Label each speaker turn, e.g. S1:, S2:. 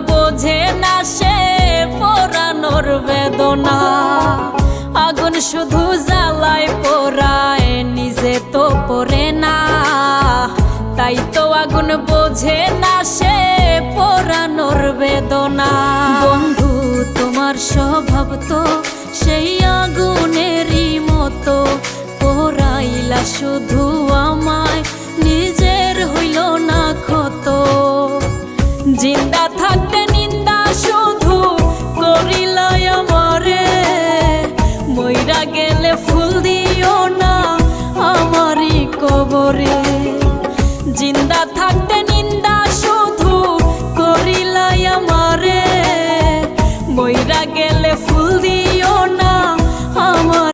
S1: বোঝে না সে পোড়ানোর বেদনা। আগুন শুধু জ্বালায় পোড়ায়, নিজে তো পড়ে না। তাই তো আগুন বোঝে না সে পোড়ানোর বেদনা। বন্ধু তোমার স্বভাব তো সেই আগুনেরই মতো, পোড়াইলা শুধু আমায়, নিজের হইল না ক্ষত। জিন্দা থাকতে নিন্দা শুধু করিলাই আমারে, মইরা গেলে ফুল দিও না আমারই কবরে। জিন্দা থাকতে নিন্দা শুধু করিলাই আমারে, মইরা গেলে ফুল দিও না আমার